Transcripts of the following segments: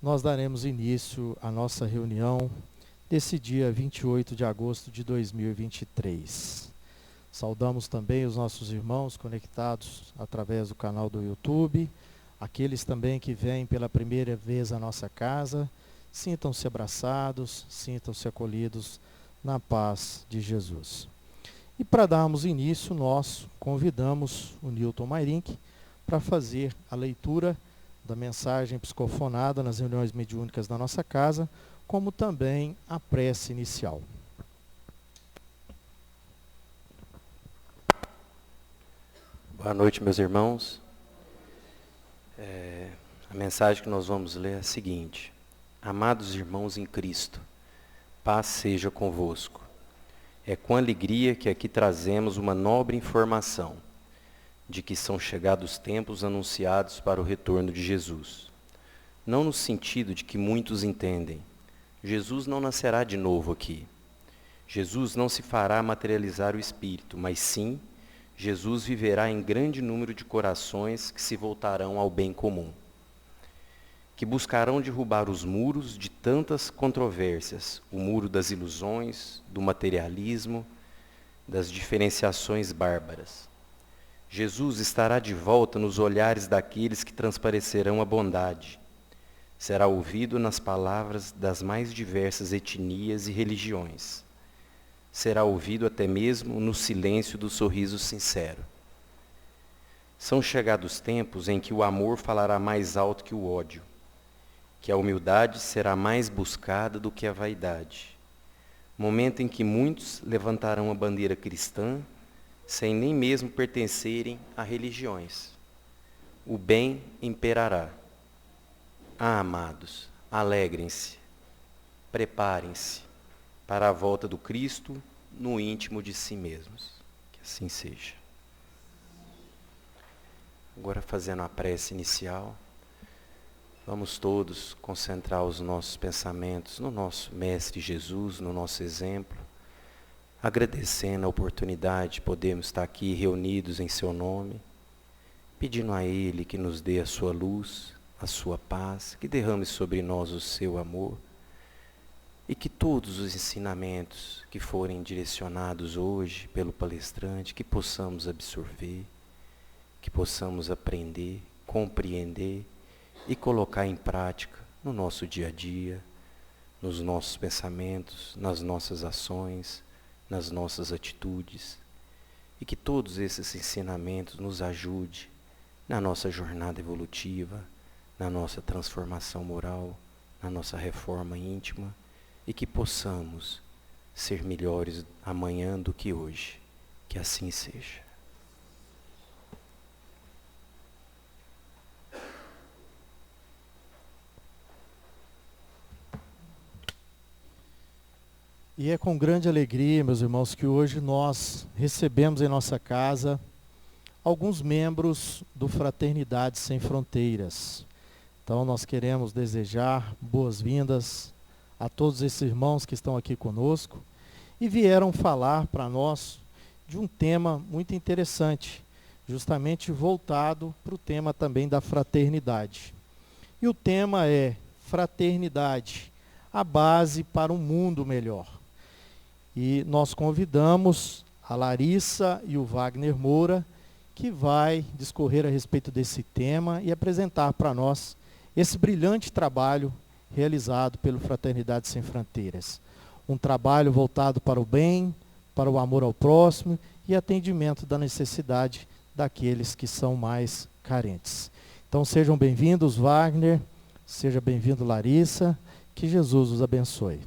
nós daremos início à nossa reunião desse dia 28 de agosto de 2023. Saudamos também os nossos irmãos conectados através do canal do YouTube, aqueles também que vêm pela primeira vez à nossa casa. Sintam-se abraçados, sintam-se acolhidos na paz de Jesus. E para darmos início, nós convidamos o Newton Mairink para fazer a leitura da mensagem psicofonada nas reuniões mediúnicas da nossa casa, como também a prece inicial. Boa noite, meus irmãos. A mensagem que nós vamos ler é a seguinte: Amados irmãos em Cristo, paz seja convosco. É com alegria que aqui trazemos uma nobre informação de que são chegados tempos anunciados para o retorno de Jesus. Não no sentido de que muitos entendem. Jesus não nascerá de novo aqui. Jesus não se fará materializar o Espírito, mas sim, Jesus viverá em grande número de corações que se voltarão ao bem comum, que buscarão derrubar os muros de tantas controvérsias, o muro das ilusões, do materialismo, das diferenciações bárbaras. Jesus estará de volta nos olhares daqueles que transparecerão a bondade. Será ouvido nas palavras das mais diversas etnias e religiões. Será ouvido até mesmo no silêncio do sorriso sincero. São chegados tempos em que o amor falará mais alto que o ódio, que a humildade será mais buscada do que a vaidade. Momento em que muitos levantarão a bandeira cristã, sem nem mesmo pertencerem a religiões. O bem imperará. Ah, amados, alegrem-se, preparem-se para a volta do Cristo no íntimo de si mesmos. Que assim seja. Agora, fazendo a prece inicial, vamos todos concentrar os nossos pensamentos no nosso Mestre Jesus, no nosso exemplo, agradecendo a oportunidade de podermos estar aqui reunidos em seu nome, pedindo a Ele que nos dê a sua luz, a sua paz, que derrame sobre nós o seu amor, e que todos os ensinamentos que forem direcionados hoje pelo palestrante, que possamos absorver, que possamos aprender, compreender e colocar em prática no nosso dia a dia, nos nossos pensamentos, nas nossas ações, nas nossas atitudes, e que todos esses ensinamentos nos ajudem na nossa jornada evolutiva, na nossa transformação moral, na nossa reforma íntima, e que possamos ser melhores amanhã do que hoje. Que assim seja. E é com grande alegria, meus irmãos, que hoje nós recebemos em nossa casa alguns membros do Fraternidade Sem Fronteiras. Então nós queremos desejar boas-vindas a todos esses irmãos que estão aqui conosco e vieram falar para nós de um tema muito interessante, justamente voltado para o tema também da fraternidade. E o tema é fraternidade, a base para um mundo melhor. E nós convidamos a Larissa e o Wagner Moura, que vai discorrer a respeito desse tema e apresentar para nós esse brilhante trabalho realizado pelo Fraternidade Sem Fronteiras. Um trabalho voltado para o bem, para o amor ao próximo e atendimento da necessidade daqueles que são mais carentes. Então sejam bem-vindos, Wagner, seja bem-vindo, Larissa, que Jesus os abençoe.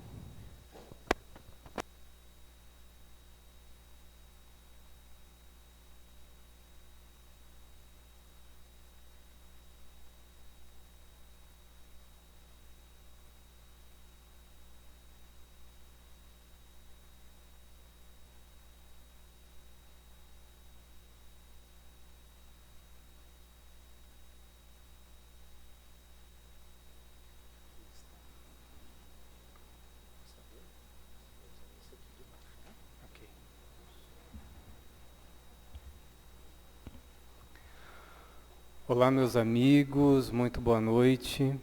Olá, meus amigos, muito boa noite.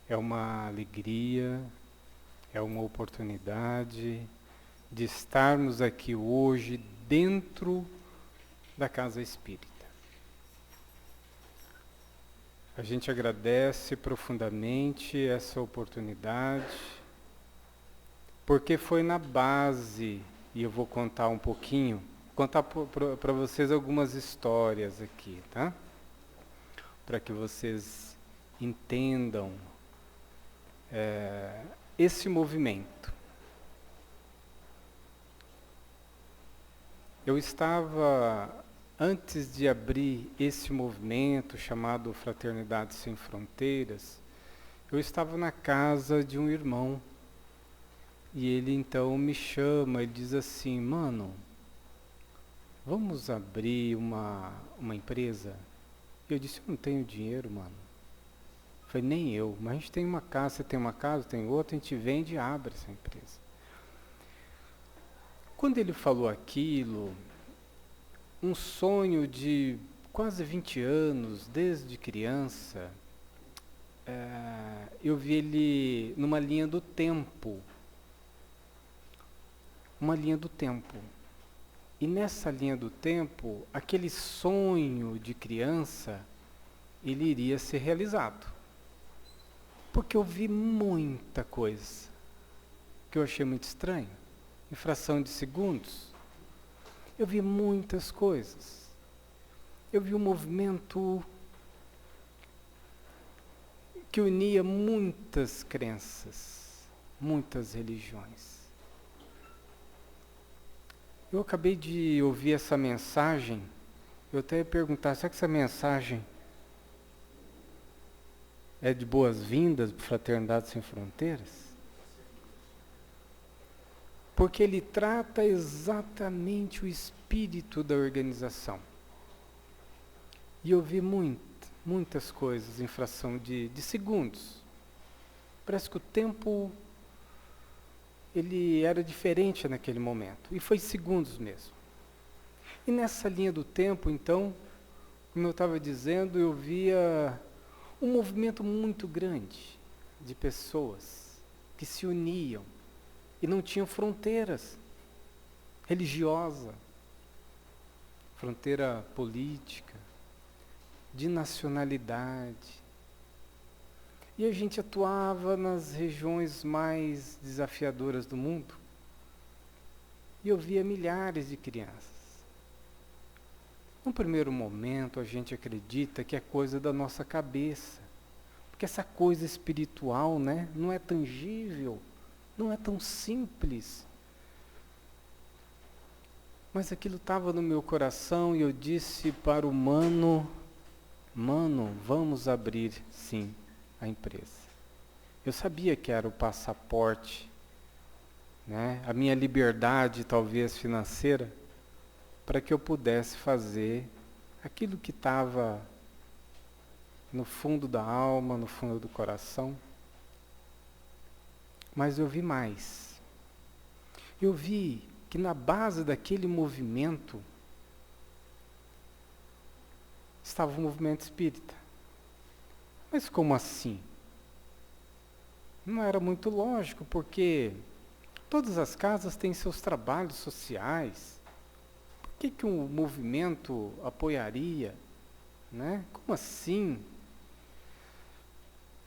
É uma alegria, é uma oportunidade de estarmos aqui hoje dentro da Casa Espírita. A gente agradece profundamente essa oportunidade, porque foi na base, e eu vou contar um pouquinho, contar para vocês algumas histórias aqui, tá? Para que vocês entendam esse movimento. Eu estava, antes de abrir esse movimento chamado Fraternidade Sem Fronteiras, eu estava na casa de um irmão. E ele então me chama, ele diz assim, mano, vamos abrir uma empresa? Eu disse, eu não tenho dinheiro, mano. Eu falei, nem eu, mas a gente tem uma casa, você tem uma casa, tem outra, a gente vende e abre essa empresa. Quando ele falou aquilo, um sonho de quase 20 anos, desde criança, eu vi ele numa linha do tempo. Uma linha do tempo. E nessa linha do tempo, aquele sonho de criança, ele iria ser realizado. Porque eu vi muita coisa que eu achei muito estranho. Em fração de segundos, eu vi muitas coisas. Eu vi um movimento que unia muitas crenças, muitas religiões. Eu acabei de ouvir essa mensagem, eu até ia perguntar, será que essa mensagem é de boas-vindas para Fraternidade Sem Fronteiras? Porque ele trata exatamente o espírito da organização. E eu vi muitas coisas em fração de segundos. Parece que o tempo ele era diferente naquele momento. E foi segundos mesmo. E nessa linha do tempo, então, como eu estava dizendo, eu via um movimento muito grande de pessoas que se uniam e não tinham fronteiras religiosa, fronteira política, de nacionalidade. E a gente atuava nas regiões mais desafiadoras do mundo. E eu via milhares de crianças. No primeiro momento, a gente acredita que é coisa da nossa cabeça. Porque essa coisa espiritual, né, não é tangível, não é tão simples. Mas aquilo estava no meu coração e eu disse para o mano, vamos abrir sim a empresa. Eu sabia que era o passaporte, né, a minha liberdade talvez financeira, para que eu pudesse fazer aquilo que estava no fundo da alma, no fundo do coração. Mas eu vi mais. Eu vi que na base daquele movimento estava o movimento espírita. Mas como assim? Não era muito lógico, porque todas as casas têm seus trabalhos sociais. Por que um movimento apoiaria? Né? Como assim?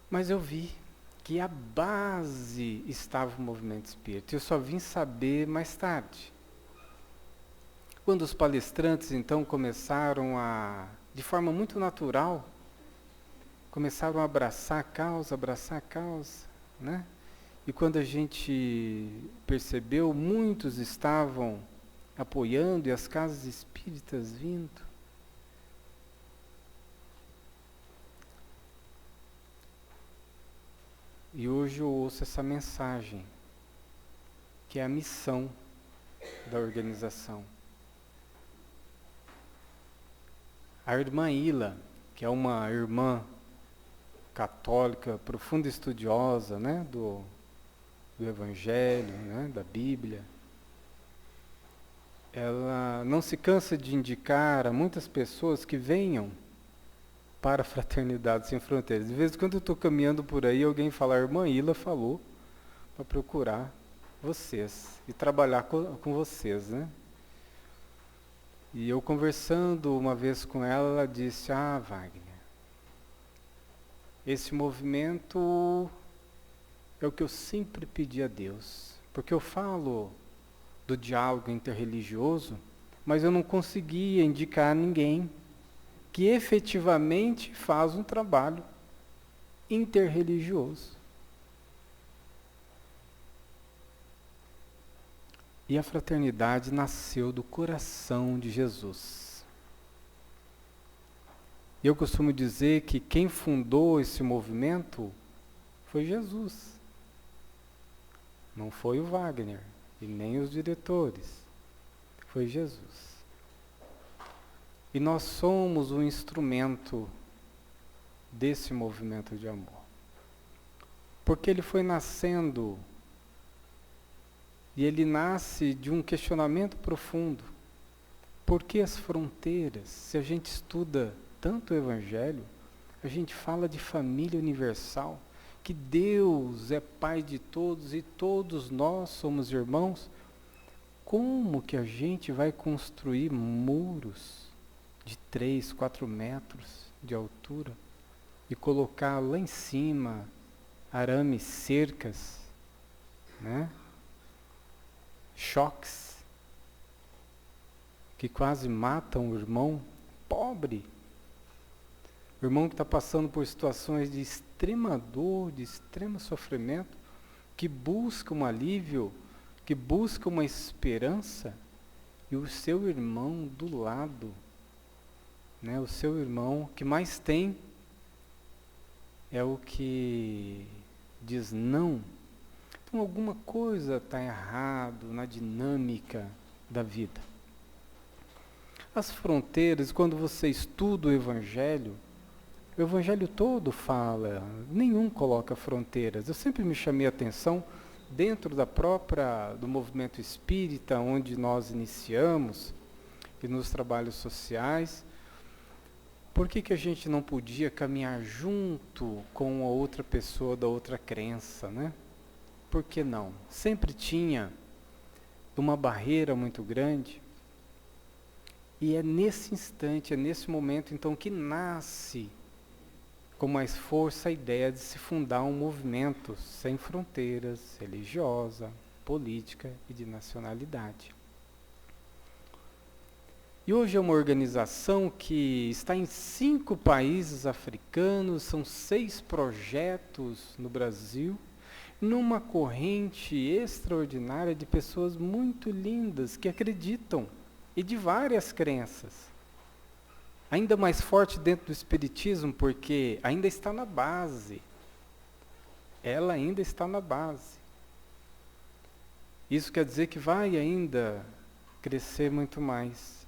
Mas eu vi que a base estava o movimento espírita. Eu só vim saber mais tarde. Quando os palestrantes, então, começaram de forma muito natural, começaram a abraçar a causa, né? E quando a gente percebeu, muitos estavam apoiando e as casas espíritas vindo. E hoje eu ouço essa mensagem, que é a missão da organização. A irmã Ila, que é uma irmã católica, profunda estudiosa, né, do Evangelho, né, da Bíblia, ela não se cansa de indicar a muitas pessoas que venham para a Fraternidade Sem Fronteiras. De vez em quando eu estou caminhando por aí, alguém fala, a irmã Ila falou para procurar vocês e trabalhar com vocês, né? E eu conversando uma vez com ela, ela disse, Wagner, esse movimento é o que eu sempre pedi a Deus, porque eu falo do diálogo interreligioso, mas eu não conseguia indicar ninguém que efetivamente faz um trabalho interreligioso. E a fraternidade nasceu do coração de Jesus. Eu costumo dizer que quem fundou esse movimento foi Jesus. Não foi o Wagner e nem os diretores. Foi Jesus. E nós somos um instrumento desse movimento de amor. Porque ele foi nascendo, e ele nasce de um questionamento profundo. Por que as fronteiras? Se a gente estuda tanto o Evangelho, a gente fala de família universal, que Deus é Pai de todos e todos nós somos irmãos. Como que a gente vai construir muros de 3, 4 metros de altura e colocar lá em cima arames, cercas, né? Choques que quase matam o irmão pobre, o irmão que está passando por situações de extrema dor, de extremo sofrimento, que busca um alívio, que busca uma esperança, e o seu irmão do lado, né, o seu irmão que mais tem é o que diz não. Então alguma coisa está errado na dinâmica da vida. As fronteiras, quando você estuda o Evangelho todo fala, nenhum coloca fronteiras. Eu sempre me chamei a atenção, dentro do movimento espírita, onde nós iniciamos, e nos trabalhos sociais, por que a gente não podia caminhar junto com a outra pessoa da outra crença, né? Por que não? Sempre tinha uma barreira muito grande. E é nesse instante, é nesse momento, então, que nasce com mais força a ideia de se fundar um movimento sem fronteiras, religiosa, política e de nacionalidade. E hoje é uma organização que está em 5 países africanos, são 6 projetos no Brasil, numa corrente extraordinária de pessoas muito lindas que acreditam e de várias crenças. Ainda mais forte dentro do Espiritismo, porque ainda está na base. Ela ainda está na base. Isso quer dizer que vai ainda crescer muito mais.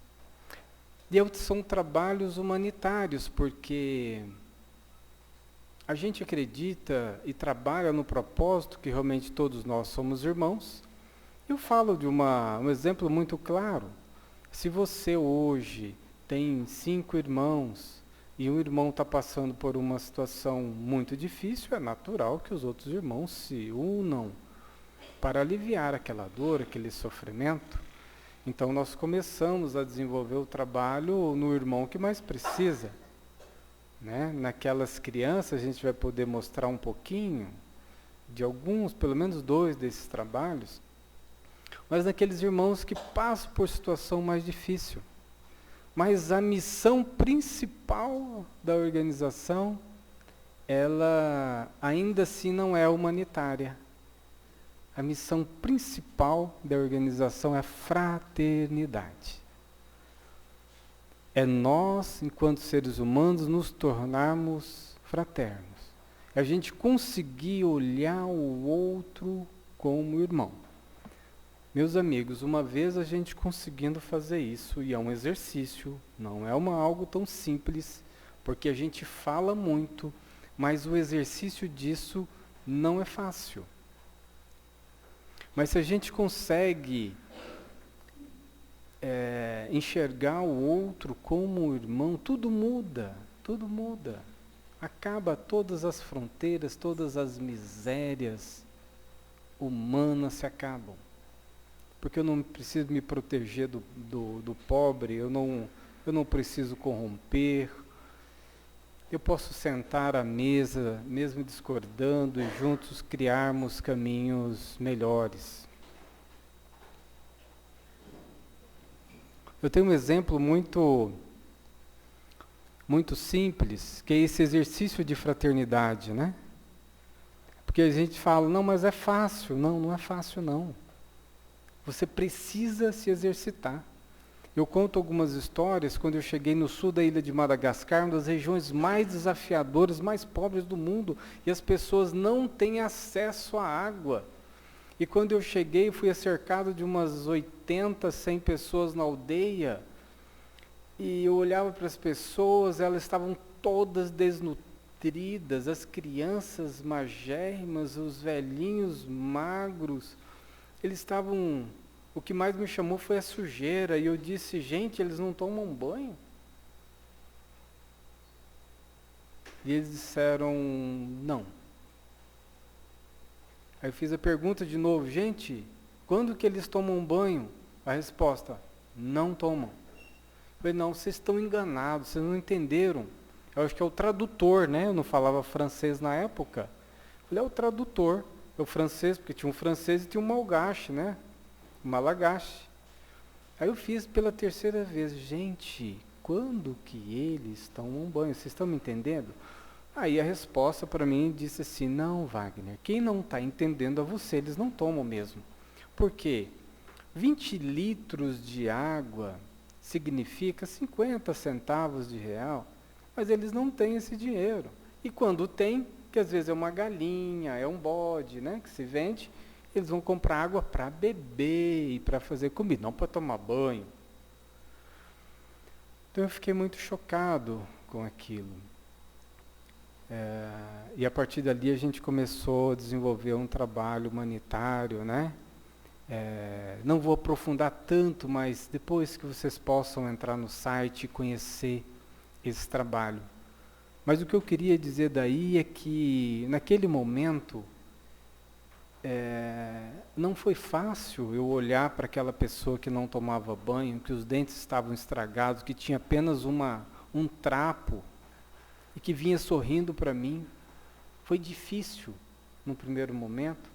E são trabalhos humanitários, porque a gente acredita e trabalha no propósito que realmente todos nós somos irmãos. Eu falo de um exemplo muito claro. Se você hoje tem 5 irmãos e um irmão está passando por uma situação muito difícil, é natural que os outros irmãos se unam para aliviar aquela dor, aquele sofrimento. Então nós começamos a desenvolver o trabalho no irmão que mais precisa, né? Naquelas crianças a gente vai poder mostrar um pouquinho de alguns, pelo menos 2 desses trabalhos, mas naqueles irmãos que passam por situação mais difícil. Mas a missão principal da organização, ela ainda assim não é humanitária. A missão principal da organização é a fraternidade. É nós, enquanto seres humanos, nos tornarmos fraternos. É a gente conseguir olhar o outro como irmão. Meus amigos, uma vez a gente conseguindo fazer isso, e é um exercício, não é algo tão simples, porque a gente fala muito, mas o exercício disso não é fácil. Mas se a gente consegue enxergar o outro como irmão, tudo muda, tudo muda. Acaba todas as fronteiras, todas as misérias humanas se acabam. Porque eu não preciso me proteger do pobre, eu não preciso corromper. Eu posso sentar à mesa, mesmo discordando, e juntos criarmos caminhos melhores. Eu tenho um exemplo muito simples, que é esse exercício de fraternidade, né? Porque a gente fala, não, mas é fácil. Não, não é fácil não. Você precisa se exercitar. Eu conto algumas histórias, quando eu cheguei no sul da ilha de Madagascar, uma das regiões mais desafiadoras, mais pobres do mundo, e as pessoas não têm acesso à água. E quando eu cheguei, fui cercado de umas 80, 100 pessoas na aldeia, e eu olhava para as pessoas, elas estavam todas desnutridas, as crianças magérrimas, os velhinhos magros, eles estavam... O que mais me chamou foi a sujeira, e eu disse, gente, eles não tomam banho? E eles disseram, não. Aí eu fiz a pergunta de novo, gente, quando que eles tomam banho? A resposta, não tomam. Eu falei, não, vocês estão enganados, vocês não entenderam. Eu acho que é o tradutor, né? Eu não falava francês na época. Eu falei, é o tradutor, é o francês, porque tinha um francês e tinha um malgache, né? Malagache. Aí eu fiz pela terceira vez, gente, quando que eles tomam banho? Vocês estão me entendendo? Aí a resposta para mim disse assim, não, Wagner, quem não está entendendo é você, eles não tomam mesmo. Por quê? 20 litros de água significa 50 centavos de real, mas eles não têm esse dinheiro. E quando tem, que às vezes é uma galinha, é um bode, né, que se vende, eles vão comprar água para beber e para fazer comida, não para tomar banho. Então eu fiquei muito chocado com aquilo. E a partir dali a gente começou a desenvolver um trabalho humanitário, né? Não vou aprofundar tanto, mas depois que vocês possam entrar no site e conhecer esse trabalho. Mas o que eu queria dizer daí é que naquele momento não foi fácil eu olhar para aquela pessoa que não tomava banho, que os dentes estavam estragados, que tinha apenas um trapo e que vinha sorrindo para mim. Foi difícil no primeiro momento.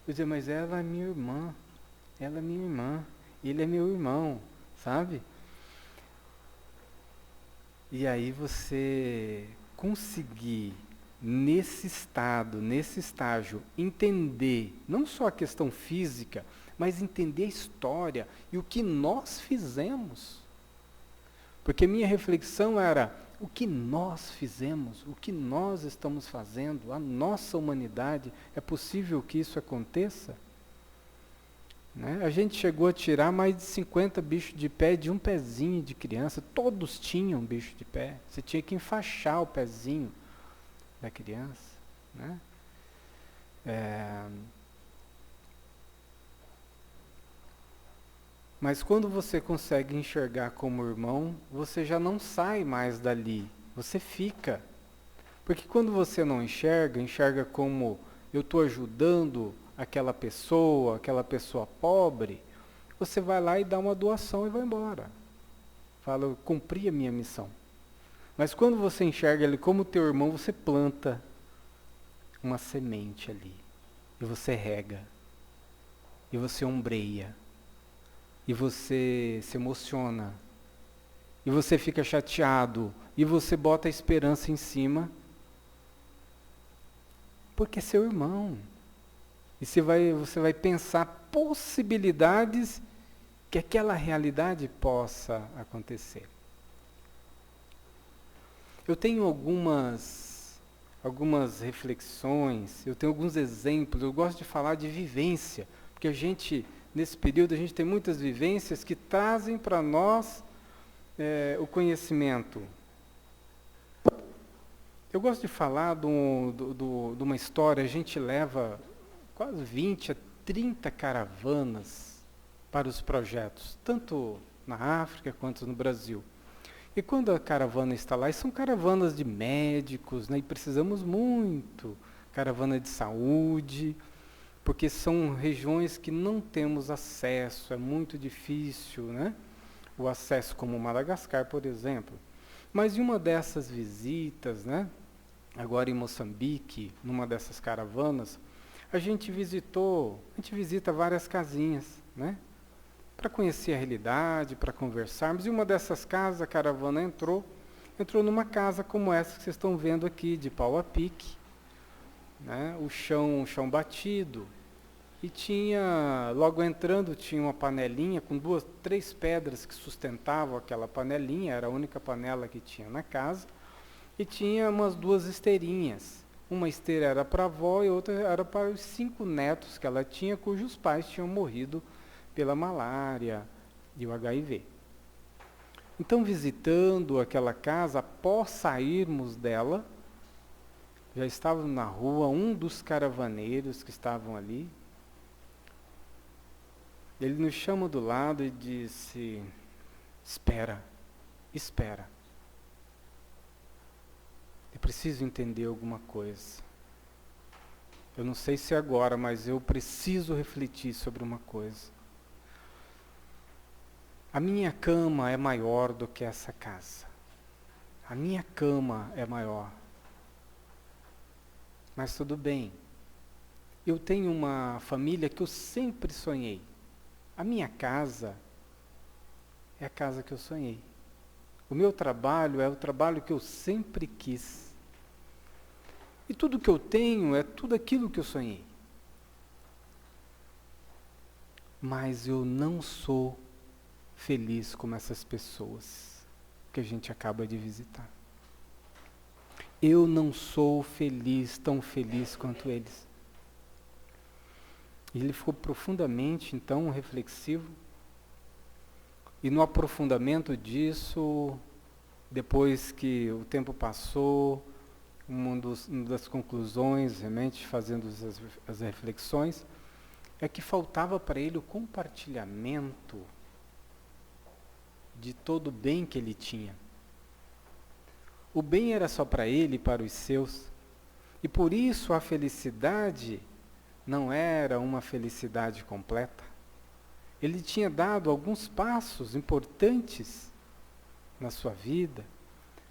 Eu dizia, mas ela é minha irmã, ele é meu irmão, sabe? E aí você conseguir nesse estágio, entender não só a questão física, mas entender a história e o que nós fizemos. Porque minha reflexão era, o que nós fizemos, o que nós estamos fazendo, a nossa humanidade, é possível que isso aconteça? Né? A gente chegou a tirar mais de 50 bichos de pé de um pezinho de criança, todos tinham bicho de pé, você tinha que enfaixar o pezinho da criança, né? Mas quando você consegue enxergar como irmão, você já não sai mais dali, você fica. Porque quando você não enxerga como eu estou ajudando aquela pessoa pobre, você vai lá e dá uma doação e vai embora. Fala, eu cumpri a minha missão. Mas quando você enxerga ele como teu irmão, você planta uma semente ali. E você rega. E você ombreia. E você se emociona. E você fica chateado. E você bota a esperança em cima. Porque é seu irmão. E você vai pensar possibilidades que aquela realidade possa acontecer. Eu tenho algumas reflexões, eu tenho alguns exemplos, eu gosto de falar de vivência, porque nesse período, a gente tem muitas vivências que trazem para nós o conhecimento. Eu gosto de falar de uma história, a gente leva quase 20 a 30 caravanas para os projetos, tanto na África quanto no Brasil. E quando a caravana está lá, e são caravanas de médicos, né, e precisamos muito, caravana de saúde, porque são regiões que não temos acesso, é muito difícil, né, o acesso, como Madagascar, por exemplo. Mas em uma dessas visitas, né, agora em Moçambique, numa dessas caravanas, a gente visita várias casinhas, né, para conhecer a realidade, para conversarmos. E uma dessas casas, a caravana entrou numa casa como essa que vocês estão vendo aqui, de pau a pique, né, o chão batido. E tinha, logo entrando, tinha uma panelinha com 3 pedras que sustentavam aquela panelinha, era a única panela que tinha na casa. E tinha umas 2 esteirinhas. Uma esteira era para a avó e outra era para os 5 netos que ela tinha, cujos pais tinham morrido pela malária e o HIV. Então, visitando aquela casa, após sairmos dela, já estava na rua um dos caravaneiros que estavam ali. Ele nos chama do lado e disse: espera. Eu preciso entender alguma coisa. Eu não sei se agora, mas eu preciso refletir sobre uma coisa. A minha cama é maior do que essa casa. A minha cama é maior. Mas tudo bem. Eu tenho uma família que eu sempre sonhei. A minha casa é a casa que eu sonhei. O meu trabalho é o trabalho que eu sempre quis. E tudo que eu tenho é tudo aquilo que eu sonhei. Mas eu não sou feliz como essas pessoas que a gente acaba de visitar. Eu não sou feliz, tão feliz quanto eles. E ele ficou profundamente, então, reflexivo. E no aprofundamento disso, depois que o tempo passou, uma das conclusões, realmente fazendo as reflexões, é que faltava para ele o compartilhamento de todo o bem que ele tinha. O bem era só para ele e para os seus. E por isso a felicidade não era uma felicidade completa. Ele tinha dado alguns passos importantes na sua vida,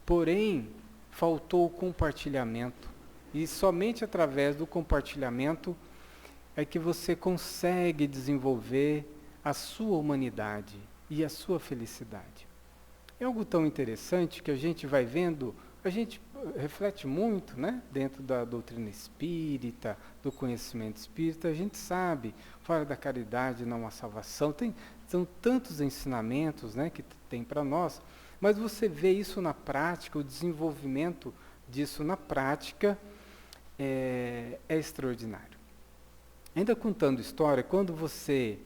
porém faltou o compartilhamento. E somente através do compartilhamento é que você consegue desenvolver a sua humanidade e a sua felicidade. É algo tão interessante que a gente vai vendo, a gente reflete muito, né, dentro da doutrina espírita, do conhecimento espírita, a gente sabe, fora da caridade não há salvação, são tantos ensinamentos, né, que tem para nós, mas você vê isso na prática, o desenvolvimento disso na prática é extraordinário. Ainda contando história, quando você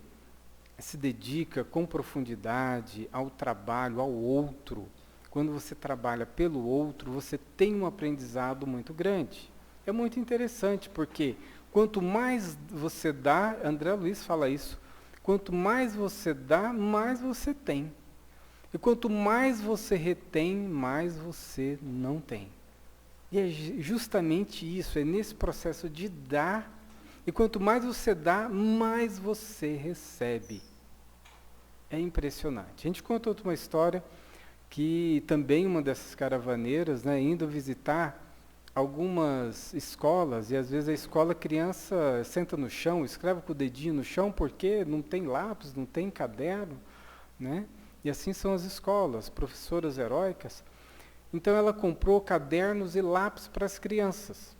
se dedica com profundidade ao trabalho, ao outro, quando você trabalha pelo outro, você tem um aprendizado muito grande. É muito interessante, porque quanto mais você dá, André Luiz fala isso, quanto mais você dá, mais você tem. E quanto mais você retém, mais você não tem. E é justamente isso, é nesse processo de dar, e quanto mais você dá, mais você recebe. É impressionante. A gente conta outra uma história que também uma dessas caravaneiras, né, indo visitar algumas escolas, e às vezes a escola, a criança senta no chão, escreve com o dedinho no chão, porque não tem lápis, não tem caderno, né? E assim são as escolas, professoras heróicas. Então ela comprou cadernos e lápis para as crianças.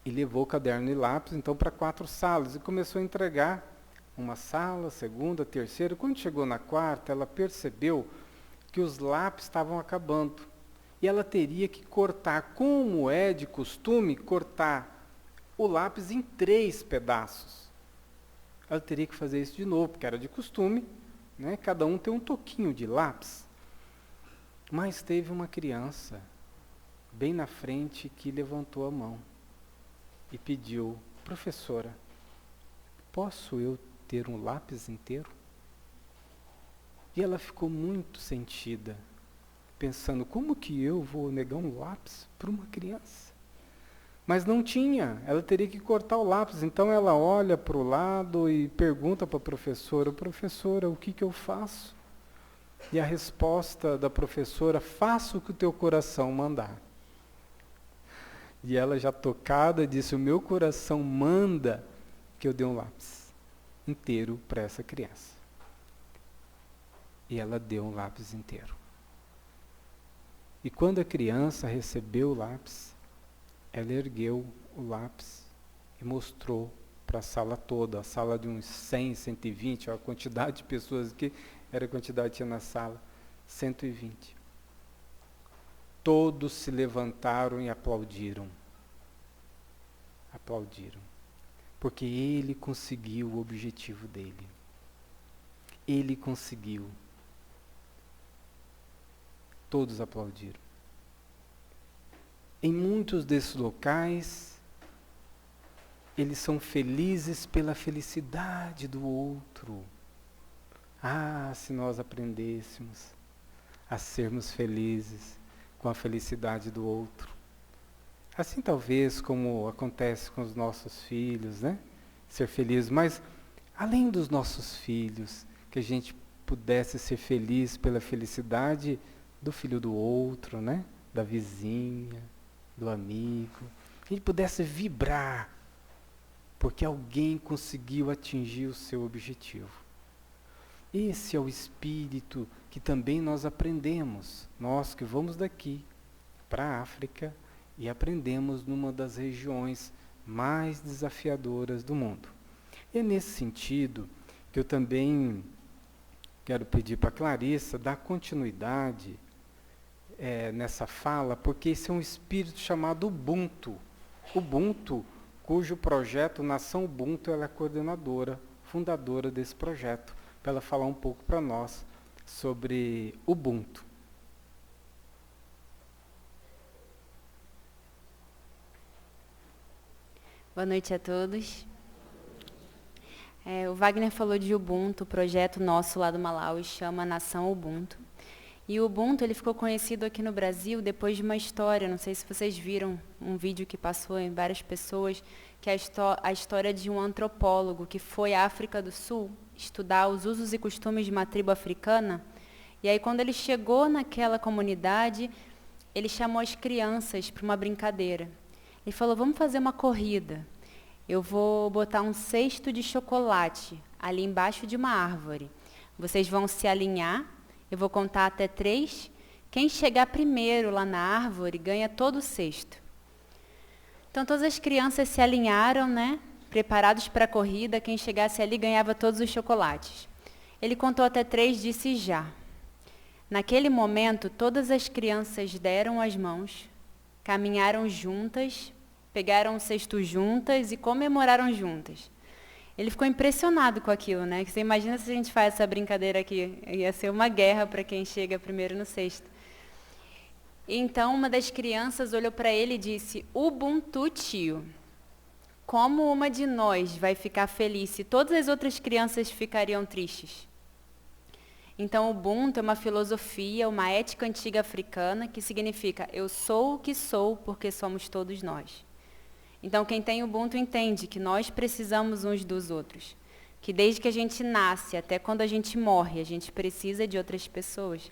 E levou caderno e lápis, então, para 4 salas, e começou a entregar uma sala, segunda, terceira. Quando chegou na 4ª, ela percebeu que os lápis estavam acabando. E ela teria que cortar, como é de costume, cortar o lápis em 3 pedaços. Ela teria que fazer isso de novo, porque era de costume, né? Cada um tem um toquinho de lápis. Mas teve uma criança, bem na frente, que levantou a mão e pediu: professora, posso eu ter um lápis inteiro? E ela ficou muito sentida. pensando, como que eu vou negar um lápis para uma criança? Mas não tinha, ela teria que cortar o lápis. Então ela olha para o lado e pergunta para a professora, professora, o que eu faço? E a resposta da professora, faça o que o teu coração mandar. E ela já tocada disse, o meu coração manda que eu dê um lápis inteiro para essa criança. E ela deu um lápis inteiro. E quando a criança recebeu o lápis, ela ergueu o lápis e mostrou para a sala toda, a sala de uns 100, 120, a quantidade de pessoas que era a quantidade que tinha na sala, 120. Todos se levantaram e aplaudiram. Aplaudiram. Porque ele conseguiu o objetivo dele. Ele conseguiu. Todos aplaudiram. Em muitos desses locais, eles são felizes pela felicidade do outro. Ah, se nós aprendêssemos a sermos felizes com a felicidade do outro. Assim talvez como acontece com os nossos filhos, né? Ser feliz, mas além dos nossos filhos, que a gente pudesse ser feliz pela felicidade do filho do outro, né? Da vizinha, do amigo. Que a gente pudesse vibrar, porque alguém conseguiu atingir o seu objetivo. Esse é o espírito que também nós aprendemos, nós que vamos daqui para a África e aprendemos numa das regiões mais desafiadoras do mundo. E é nesse sentido que eu também quero pedir para a Clarissa dar continuidade nessa fala, porque esse é um espírito chamado Ubuntu. Ubuntu, cujo projeto Nação Ubuntu, ela é coordenadora, fundadora desse projeto, para ela falar um pouco para nós sobre Ubuntu. Boa noite a todos. O Wagner falou de Ubuntu, o projeto nosso lá do Malawi chama Nação Ubuntu. E o Ubuntu ele ficou conhecido aqui no Brasil depois de uma história, não sei se vocês viram um vídeo que passou em várias pessoas, que é a história de um antropólogo que foi à África do Sul estudar os usos e costumes de uma tribo africana. E aí quando ele chegou naquela comunidade, ele chamou as crianças para uma brincadeira. Ele falou, vamos fazer uma corrida. Eu vou botar um cesto de chocolate ali embaixo de uma árvore. Vocês vão se alinhar, eu vou contar até 3. Quem chegar primeiro lá na árvore ganha todo o cesto. Então todas as crianças se alinharam, né? Preparados para a corrida, quem chegasse ali ganhava todos os chocolates. Ele contou até 3, disse já. Naquele momento, todas as crianças deram as mãos, caminharam juntas, pegaram o cesto juntas e comemoraram juntas. Ele ficou impressionado com aquilo, né? Você imagina se a gente faz essa brincadeira aqui, ia ser uma guerra para quem chega primeiro no cesto. Então, uma das crianças olhou para ele e disse, Ubuntu, tio. Como uma de nós vai ficar feliz se todas as outras crianças ficariam tristes? Então, Ubuntu é uma filosofia, uma ética antiga africana que significa eu sou o que sou porque somos todos nós. Então, quem tem Ubuntu entende que nós precisamos uns dos outros. Que desde que a gente nasce até quando a gente morre, a gente precisa de outras pessoas.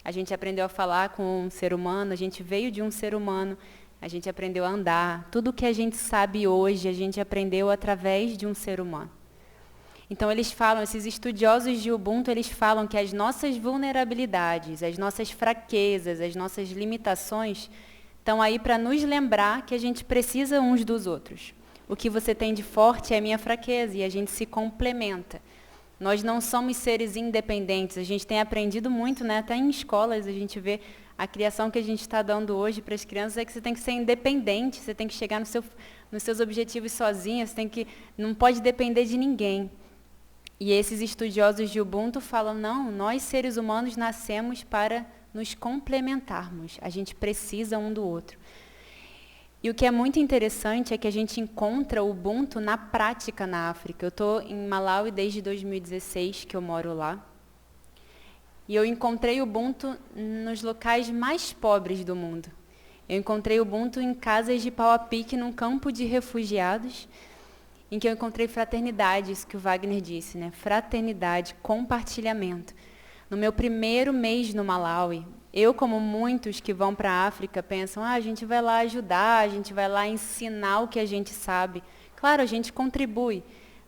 A gente aprendeu a falar com um ser humano, a gente veio de um ser humano, a gente aprendeu a andar. Tudo que a gente sabe hoje, a gente aprendeu através de um ser humano. Então, eles falam, esses estudiosos de Ubuntu, eles falam que as nossas vulnerabilidades, as nossas fraquezas, as nossas limitações estão aí para nos lembrar que a gente precisa uns dos outros. O que você tem de forte é a minha fraqueza e a gente se complementa. Nós não somos seres independentes. A gente tem aprendido muito, né? Até em escolas a gente vê a criação que a gente está dando hoje para as crianças é que você tem que ser independente, você tem que chegar nos seus objetivos sozinho, não pode depender de ninguém. E esses estudiosos de Ubuntu falam, não, nós seres humanos nascemos para nos complementarmos. A gente precisa um do outro. E o que é muito interessante é que a gente encontra o Ubuntu na prática na África. Eu estou em Malawi desde 2016, que eu moro lá. E eu encontrei o Ubuntu nos locais mais pobres do mundo. Eu encontrei o Ubuntu em casas de pau a pique, num campo de refugiados, em que eu encontrei fraternidade, isso que o Wagner disse, né? Fraternidade, compartilhamento. No meu primeiro mês no Malawi, eu, como muitos que vão para a África, pensam, a gente vai lá ajudar, a gente vai lá ensinar o que a gente sabe. Claro, a gente contribui,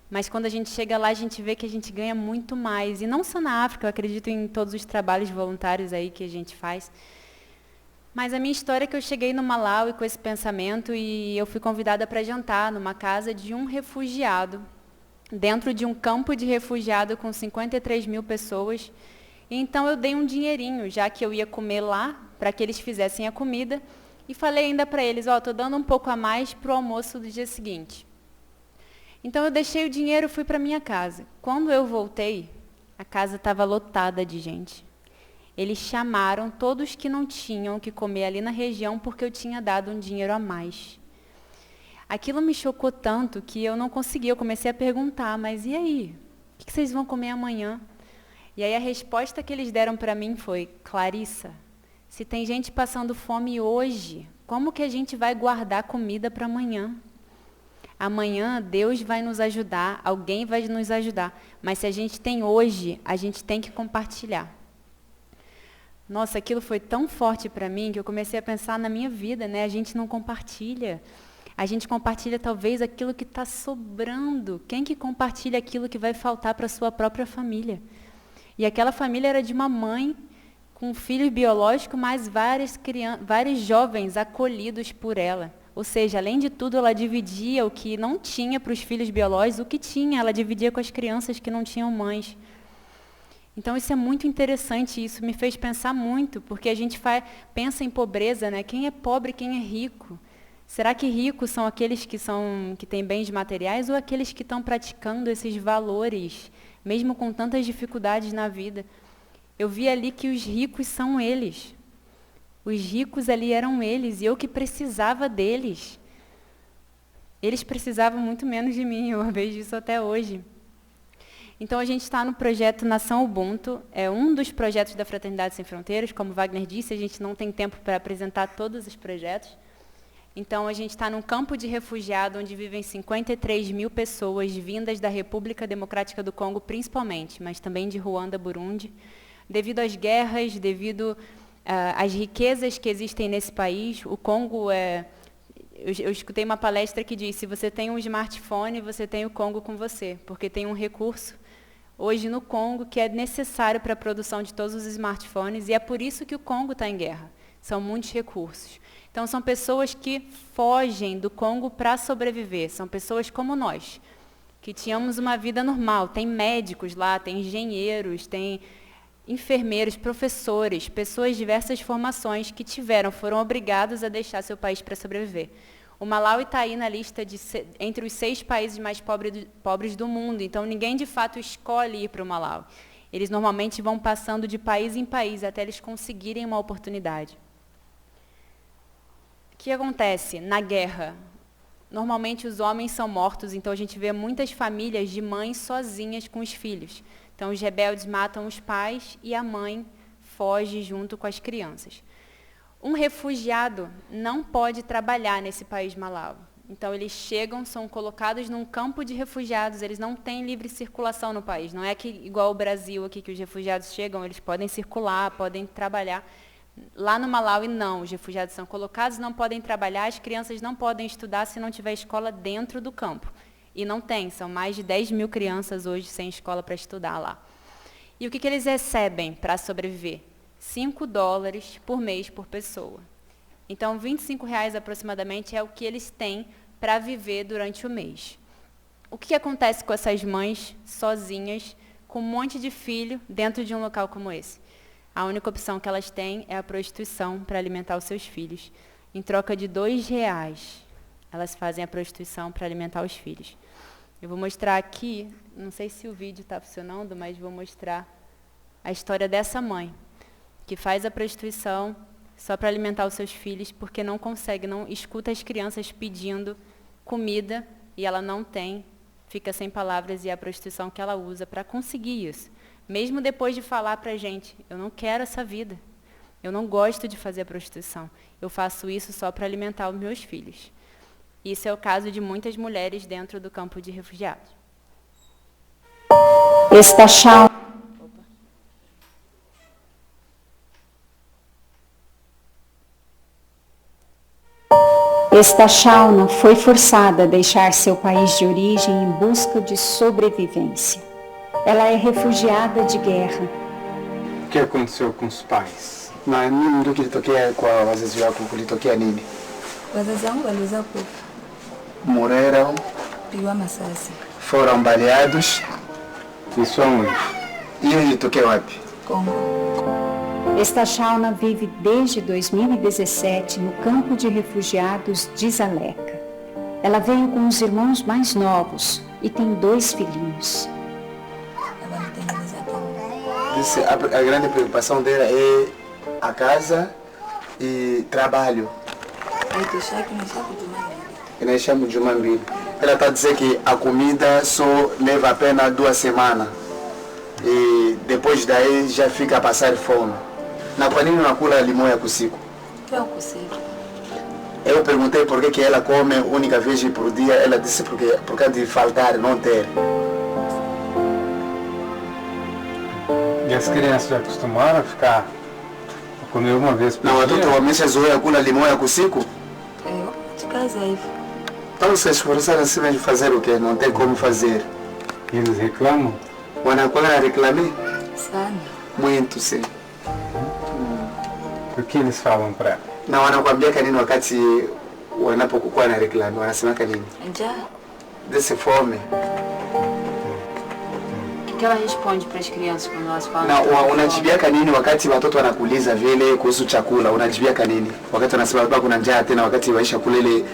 mas quando a gente chega lá, a gente vê que a gente ganha muito mais. E não só na África, eu acredito em todos os trabalhos voluntários aí que a gente faz. Mas a minha história é que eu cheguei no Malawi com esse pensamento e eu fui convidada para jantar numa casa de um refugiado, dentro de um campo de refugiado com 53 mil pessoas. E então eu dei um dinheirinho, já que eu ia comer lá, para que eles fizessem a comida, e falei ainda para eles, estou dando um pouco a mais para o almoço do dia seguinte. Então eu deixei o dinheiro e fui para minha casa. Quando eu voltei, a casa estava lotada de gente. Eles chamaram todos que não tinham o que comer ali na região porque eu tinha dado um dinheiro a mais. Aquilo me chocou tanto que eu não conseguia. Eu comecei a perguntar, mas e aí? O que vocês vão comer amanhã? E aí a resposta que eles deram para mim foi, Clarissa, se tem gente passando fome hoje, como que a gente vai guardar comida para amanhã? Amanhã Deus vai nos ajudar, alguém vai nos ajudar. Mas se a gente tem hoje, a gente tem que compartilhar. Nossa, aquilo foi tão forte para mim que eu comecei a pensar na minha vida, né? A gente não compartilha. A gente compartilha talvez aquilo que está sobrando. Quem que compartilha aquilo que vai faltar para a sua própria família? E aquela família era de uma mãe com um filho biológico, mais vários jovens acolhidos por ela. Ou seja, além de tudo, ela dividia o que não tinha para os filhos biológicos, o que tinha, ela dividia com as crianças que não tinham mães. Então, isso é muito interessante, isso me fez pensar muito, porque a gente pensa em pobreza, né? Quem é pobre, quem é rico? Será que ricos são aqueles que têm bens materiais ou aqueles que estão praticando esses valores, mesmo com tantas dificuldades na vida? Eu vi ali que os ricos são eles. Os ricos ali eram eles, e eu que precisava deles. Eles precisavam muito menos de mim, eu vejo isso até hoje. Então, a gente está no projeto Nação Ubuntu, é um dos projetos da Fraternidade Sem Fronteiras. Como o Wagner disse, a gente não tem tempo para apresentar todos os projetos. Então, a gente está num campo de refugiado onde vivem 53 mil pessoas vindas da República Democrática do Congo, principalmente, mas também de Ruanda, Burundi. Devido às guerras, devido às riquezas que existem nesse país, o Congo é... Eu escutei uma palestra que diz, se você tem um smartphone, você tem o Congo com você, porque tem um recurso hoje no Congo que é necessário para a produção de todos os smartphones, e é por isso que o Congo está em guerra. São muitos recursos. Então, são pessoas que fogem do Congo para sobreviver. São pessoas como nós, que tínhamos uma vida normal. Tem médicos lá, tem engenheiros, tem enfermeiros, professores, pessoas de diversas formações que foram obrigados a deixar seu país para sobreviver. O Malawi está aí na lista entre os 6 países mais pobres do mundo, então ninguém de fato escolhe ir para o Malawi. Eles normalmente vão passando de país em país até eles conseguirem uma oportunidade. O que acontece na guerra? Normalmente os homens são mortos, então a gente vê muitas famílias de mães sozinhas com os filhos. Então os rebeldes matam os pais e a mãe foge junto com as crianças. Um refugiado não pode trabalhar nesse país Malawi. Então eles chegam, são colocados num campo de refugiados, eles não têm livre circulação no país. Não é que igual o Brasil aqui que os refugiados chegam, eles podem circular, podem trabalhar. Lá no Malawi não, os refugiados são colocados, não podem trabalhar, as crianças não podem estudar se não tiver escola dentro do campo. E não tem, são mais de 10 mil crianças hoje sem escola para estudar lá. E o que eles recebem para sobreviver? $5 por mês por pessoa. Então, R$25 aproximadamente é o que eles têm para viver durante o mês. O que acontece com essas mães sozinhas, com um monte de filho, dentro de um local como esse? A única opção que elas têm é a prostituição para alimentar os seus filhos. Em troca de R$2, elas fazem a prostituição para alimentar os filhos. Eu vou mostrar aqui, não sei se o vídeo está funcionando, mas vou mostrar a história dessa mãe, que faz a prostituição só para alimentar os seus filhos, porque não consegue, não escuta as crianças pedindo comida e ela não tem, fica sem palavras, e é a prostituição que ela usa para conseguir isso, Mesmo depois de falar para a gente, eu não quero essa vida. Eu não gosto de fazer a prostituição. Eu faço isso só para alimentar os meus filhos. Isso é o caso de muitas mulheres dentro do campo de refugiados. Esta Shauna foi forçada a deixar seu país de origem em busca de sobrevivência. Ela é refugiada de guerra. O que aconteceu com os pais? Na nini ndio kilitokea kwa wazazi wako, kulitokea nini? Wazazi wangu waliweza kufa, Morreram, pigwa masasi foram baleados. Isso aonde? Hiyo ilitokea wapi? Kongo. Esta Shauna vive desde 2017 no campo de refugiados de Zaleca. Ela veio com os irmãos mais novos e tem 2 filhinhos. Ela não tem eles aqui. Disse, a grande preocupação dela é a casa e trabalho. Aí tu chega no saco de mãe. E nós chamamos de uma mbili. Ela está dizendo que a comida só leva apenas 2 semanas. E depois daí já fica a passar fome. Na kwa nini unakula limoya kusiku? Que é o consigo. Eu perguntei por que ela come única vez por dia. Ela disse por causa de faltar, não ter. E as crianças já acostumaram a ficar a comer uma vez por Não, dia? watoto wameshazoea kula limoya kusiku. Eu de casa aí. Então se esforçaram assim de fazer o quê? Não tem como fazer. E eles reclamam? Wanakuwa na reclame? Sana. Muito, sim. O que eles falam para ela? Na wanakuambia kanini wakati wanapokuwa na reclame? Wanasema kanini? Já. Desse fome. O que ela responde para as crianças quando elas falam? Na unajibia kanini wakati watoto wanakuuliza vile kuhusu chakula? Unajibia kanini? Wakati wanasema baba kuna njaa tena wakati waisha kula ile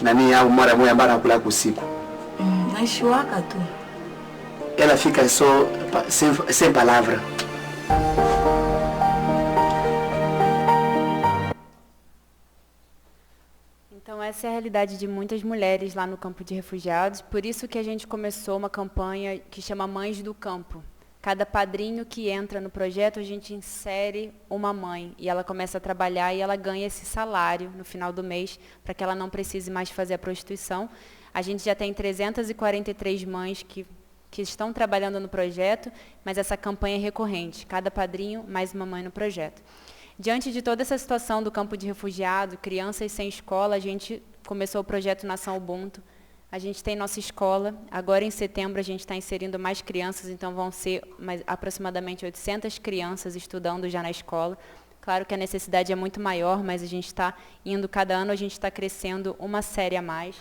nani au mara moja ambayo anakula usiku. Naishuaka tu. Ela fica só sem palavra. Então essa é a realidade de muitas mulheres lá no campo de refugiados. Por isso que a gente começou uma campanha que chama Mães do Campo. Cada padrinho que entra no projeto, a gente insere uma mãe e ela começa a trabalhar e ela ganha esse salário no final do mês para que ela não precise mais fazer a prostituição. A gente já tem 343 mães que estão trabalhando no projeto, mas essa campanha é recorrente. Cada padrinho, mais uma mãe no projeto. Diante de toda essa situação do campo de refugiado, crianças sem escola, a gente começou o projeto Nação Ubuntu. A gente tem nossa escola. Agora, em setembro, a gente está inserindo mais crianças, então vão ser aproximadamente 800 crianças estudando já na escola. Claro que a necessidade é muito maior, mas a gente está indo, cada ano a gente está crescendo uma série a mais.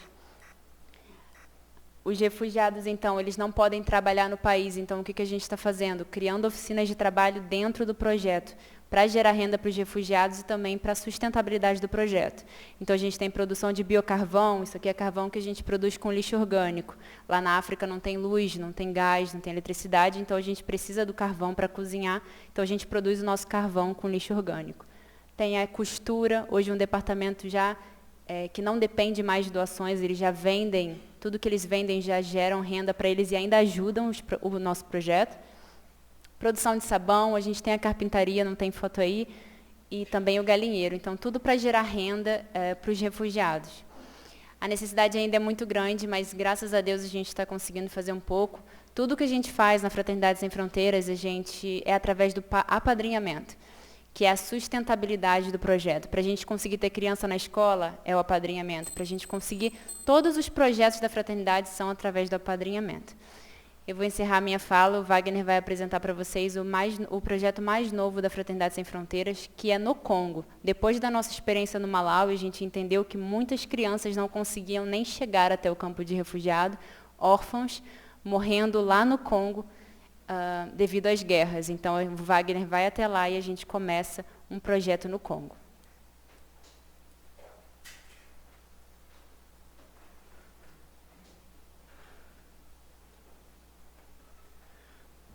Os refugiados, então, eles não podem trabalhar no país, então o que a gente está fazendo? Criando oficinas de trabalho dentro do projeto, para gerar renda para os refugiados e também para a sustentabilidade do projeto. Então a gente tem produção de biocarvão, isso aqui é carvão que a gente produz com lixo orgânico. Lá na África não tem luz, não tem gás, não tem eletricidade, então a gente precisa do carvão para cozinhar, então a gente produz o nosso carvão com lixo orgânico. Tem a costura, hoje um departamento já que não depende mais de doações, eles já vendem, tudo que eles vendem já geram renda para eles e ainda ajudam o nosso projeto. Produção de sabão, a gente tem a carpintaria, não tem foto aí, e também o galinheiro. Então, tudo para gerar renda para os refugiados. A necessidade ainda é muito grande, mas graças a Deus a gente está conseguindo fazer um pouco. Tudo que a gente faz na Fraternidade Sem Fronteiras, a gente é através do apadrinhamento, que é a sustentabilidade do projeto. Para a gente conseguir ter criança na escola, é o apadrinhamento. Para a gente conseguir, todos os projetos da Fraternidade são através do apadrinhamento. Eu vou encerrar minha fala, o Wagner vai apresentar para vocês o projeto mais novo da Fraternidade Sem Fronteiras, que é no Congo. Depois da nossa experiência no Malawi, a gente entendeu que muitas crianças não conseguiam nem chegar até o campo de refugiado, órfãos, morrendo lá no Congo devido às guerras. Então, o Wagner vai até lá e a gente começa um projeto no Congo.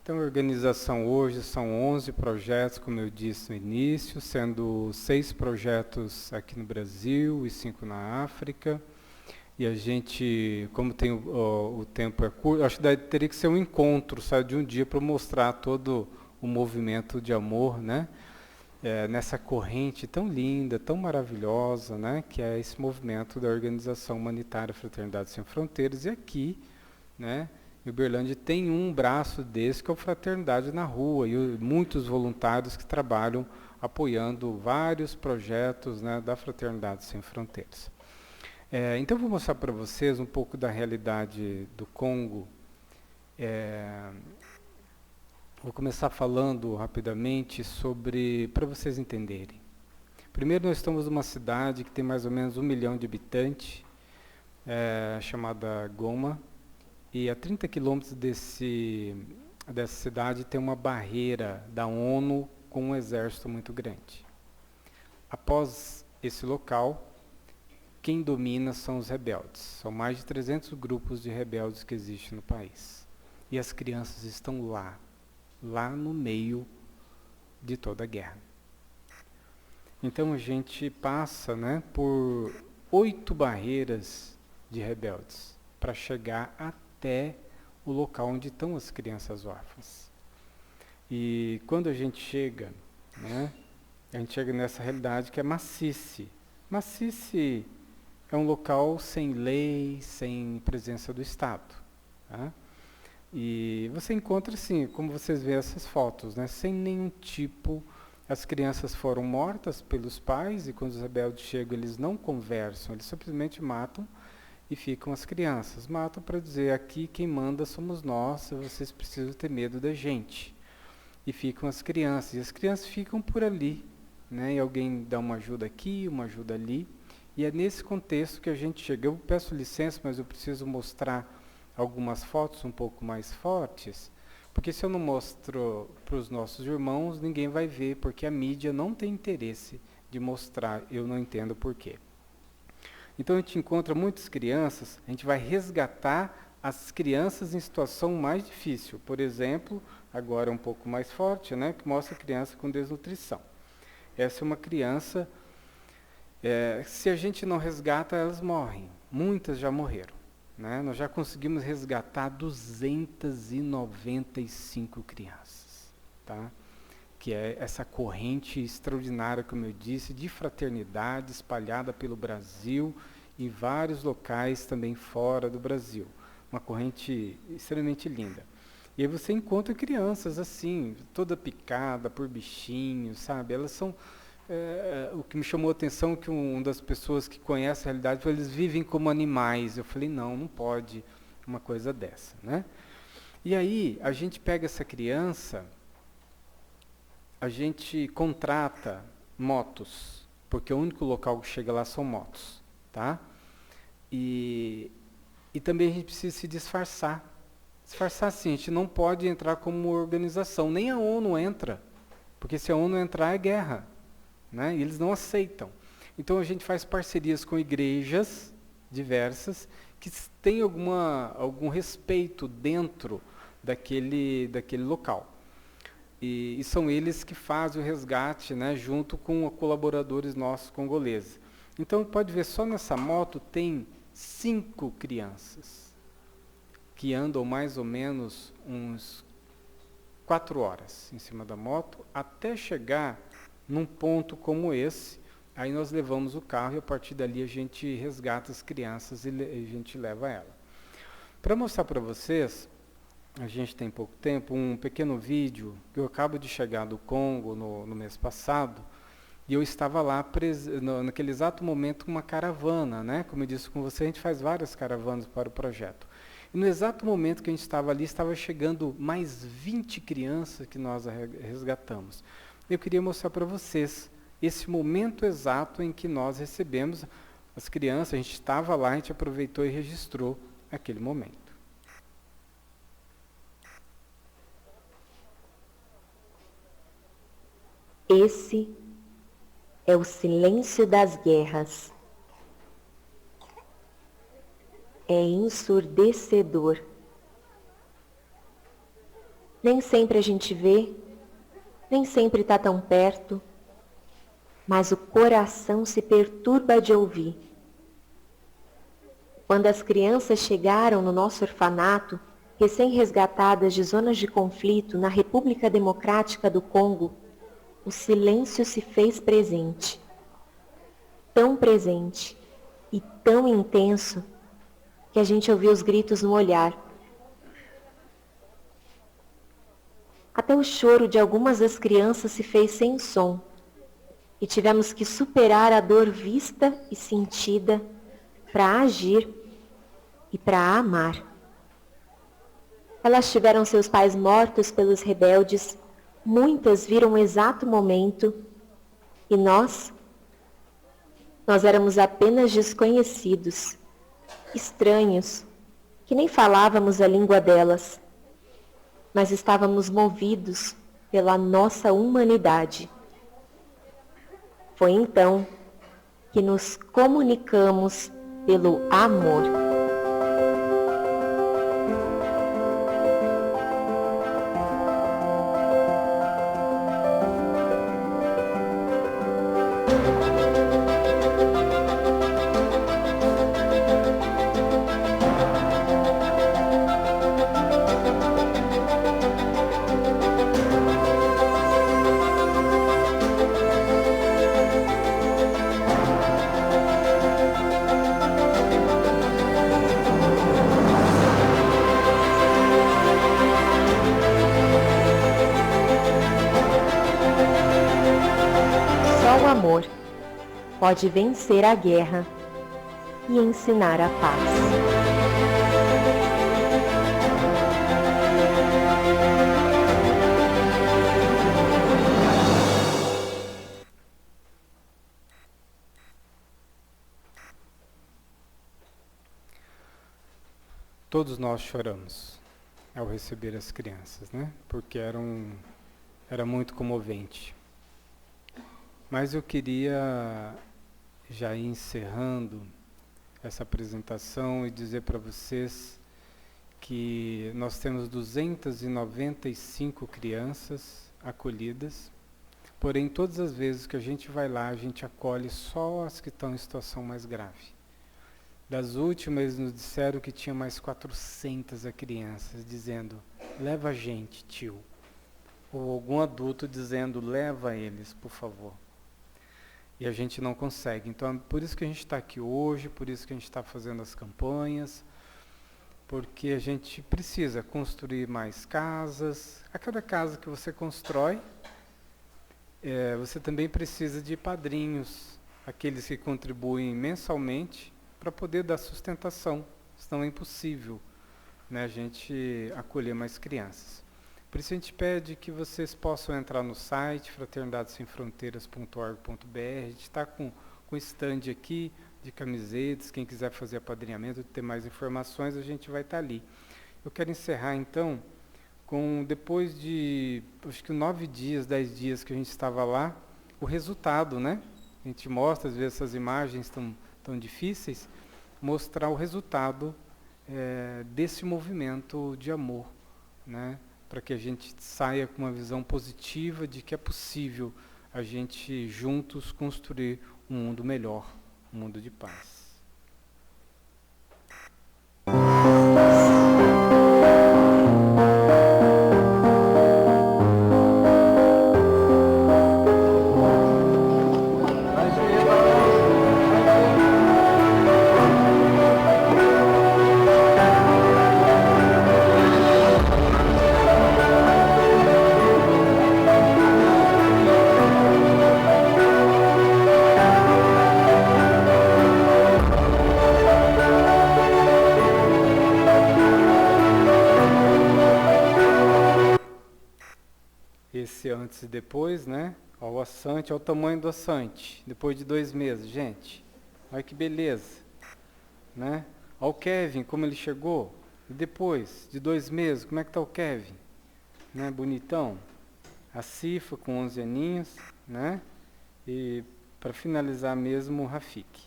Então, a organização hoje são 11 projetos, como eu disse no início, sendo 6 projetos aqui no Brasil e 5 na África. E a gente, como tem o tempo é curto, acho que teria que ser um encontro, sabe, de um dia para mostrar todo o movimento de amor, né? Nessa corrente tão linda, tão maravilhosa, né? Que é esse movimento da Organização Humanitária Fraternidade Sem Fronteiras. E aqui, né, em Uberlândia tem um braço desse que é o Fraternidade na Rua, e muitos voluntários que trabalham apoiando vários projetos, né, da Fraternidade Sem Fronteiras. Então eu vou mostrar para vocês um pouco da realidade do Congo. Vou começar falando rapidamente sobre, para vocês entenderem. Primeiro, nós estamos numa cidade que tem mais ou menos 1 milhão de habitantes, chamada Goma, e a 30 quilômetros dessa cidade tem uma barreira da ONU com um exército muito grande. Após esse local, quem domina são os rebeldes. São mais de 300 grupos de rebeldes que existem no país. E as crianças estão lá no meio de toda a guerra. Então a gente passa, né, por 8 barreiras de rebeldes para chegar até o local onde estão as crianças órfãs. E quando a gente chega, né, a gente chega nessa realidade que é Macice. Macice é um local sem lei, sem presença do Estado. Tá? E você encontra, assim, como vocês veem essas fotos, né, sem nenhum tipo. As crianças foram mortas pelos pais e quando os rebeldes chegam eles não conversam, eles simplesmente matam e ficam as crianças. Matam para dizer, aqui quem manda somos nós, vocês precisam ter medo da gente. E ficam as crianças, e as crianças ficam por ali, né, e alguém dá uma ajuda aqui, uma ajuda ali. E é nesse contexto que a gente chega. Eu peço licença, mas eu preciso mostrar algumas fotos um pouco mais fortes, porque se eu não mostro para os nossos irmãos, ninguém vai ver, porque a mídia não tem interesse de mostrar, eu não entendo por quê. Então a gente encontra muitas crianças, a gente vai resgatar as crianças em situação mais difícil. Por exemplo, agora um pouco mais forte, né, que mostra a criança com desnutrição. Essa é uma criança, se a gente não resgata, elas morrem. Muitas já morreram. Né? Nós já conseguimos resgatar 295 crianças. Tá? Que é essa corrente extraordinária, como eu disse, de fraternidade espalhada pelo Brasil e vários locais também fora do Brasil. Uma corrente extremamente linda. E aí você encontra crianças assim, toda picada por bichinhos, sabe? Elas são... o que me chamou a atenção é que uma das pessoas que conhece a realidade falou, eles vivem como animais. Eu falei, não pode uma coisa dessa, né? E aí, a gente pega essa criança, a gente contrata motos, porque o único local que chega lá são motos, tá? E também a gente precisa se disfarçar. Disfarçar assim, a gente não pode entrar como organização, nem a ONU entra, porque se a ONU entrar é guerra. Né? E eles não aceitam. Então a gente faz parcerias com igrejas diversas que têm algum respeito dentro daquele local. E são eles que fazem o resgate, né, junto com colaboradores nossos congoleses. Então pode ver, só nessa moto tem 5 crianças que andam mais ou menos uns 4 horas em cima da moto até chegar num ponto como esse. Aí nós levamos o carro e a partir dali a gente resgata as crianças e a gente leva ela. Para mostrar para vocês, a gente tem pouco tempo, um pequeno vídeo, que eu acabo de chegar do Congo no mês passado, e eu estava lá naquele exato momento com uma caravana, né? Como eu disse com você, a gente faz várias caravanas para o projeto. E no exato momento que a gente estava ali, estava chegando mais 20 crianças que nós resgatamos. Eu queria mostrar para vocês esse momento exato em que nós recebemos as crianças. A gente estava lá, a gente aproveitou e registrou aquele momento. Esse é o silêncio das guerras. É ensurdecedor. Nem sempre a gente vê, nem sempre está tão perto, mas o coração se perturba de ouvir. quando as crianças chegaram no nosso orfanato, recém-resgatadas de zonas de conflito na República Democrática do Congo, o silêncio se fez presente. Tão presente e tão intenso que a gente ouviu os gritos no olhar. Até o choro de algumas das crianças se fez sem som, e tivemos que superar a dor vista e sentida para agir e para amar. Elas tiveram seus pais mortos pelos rebeldes, muitas viram o exato momento, e nós éramos apenas desconhecidos, estranhos, que nem falávamos a língua delas, mas estávamos movidos pela nossa humanidade. Foi então que nos comunicamos pelo amor. Pode vencer a guerra e ensinar a paz. Todos nós choramos ao receber as crianças, né? Porque era muito comovente. Mas eu queria já ir encerrando essa apresentação e dizer para vocês que nós temos 295 crianças acolhidas, porém todas as vezes que a gente vai lá, a gente acolhe só as que estão em situação mais grave. Das últimas, eles nos disseram que tinha mais 400 crianças dizendo, leva a gente, tio. Ou algum adulto dizendo, leva eles, por favor. E a gente não consegue. Então, por isso que a gente está aqui hoje, por isso que a gente está fazendo as campanhas, porque a gente precisa construir mais casas. A cada casa que você constrói, você também precisa de padrinhos, aqueles que contribuem mensalmente para poder dar sustentação, senão é impossível, né, a gente acolher mais crianças. Por isso a gente pede que vocês possam entrar no site fraternidadessemfronteiras.org.br. A gente está com stand aqui de camisetas, quem quiser fazer apadrinhamento, ter mais informações, a gente vai estar ali. Eu quero encerrar então com, depois de, acho que 9 dias, 10 dias que a gente estava lá, o resultado, né? A gente mostra, às vezes essas imagens tão difíceis, mostrar o resultado desse movimento de amor, né? Para que a gente saia com uma visão positiva de que é possível a gente juntos construir um mundo melhor, um mundo de paz. Antes e depois, né? Ó, o assante, olha o tamanho do assante, depois de 2 meses, gente. Olha que beleza, né? Olha o Kevin, como ele chegou. E depois de 2 meses, como é que tá o Kevin? Né? Bonitão. A Cifa com 11 aninhos, né? E para finalizar mesmo, o Rafik.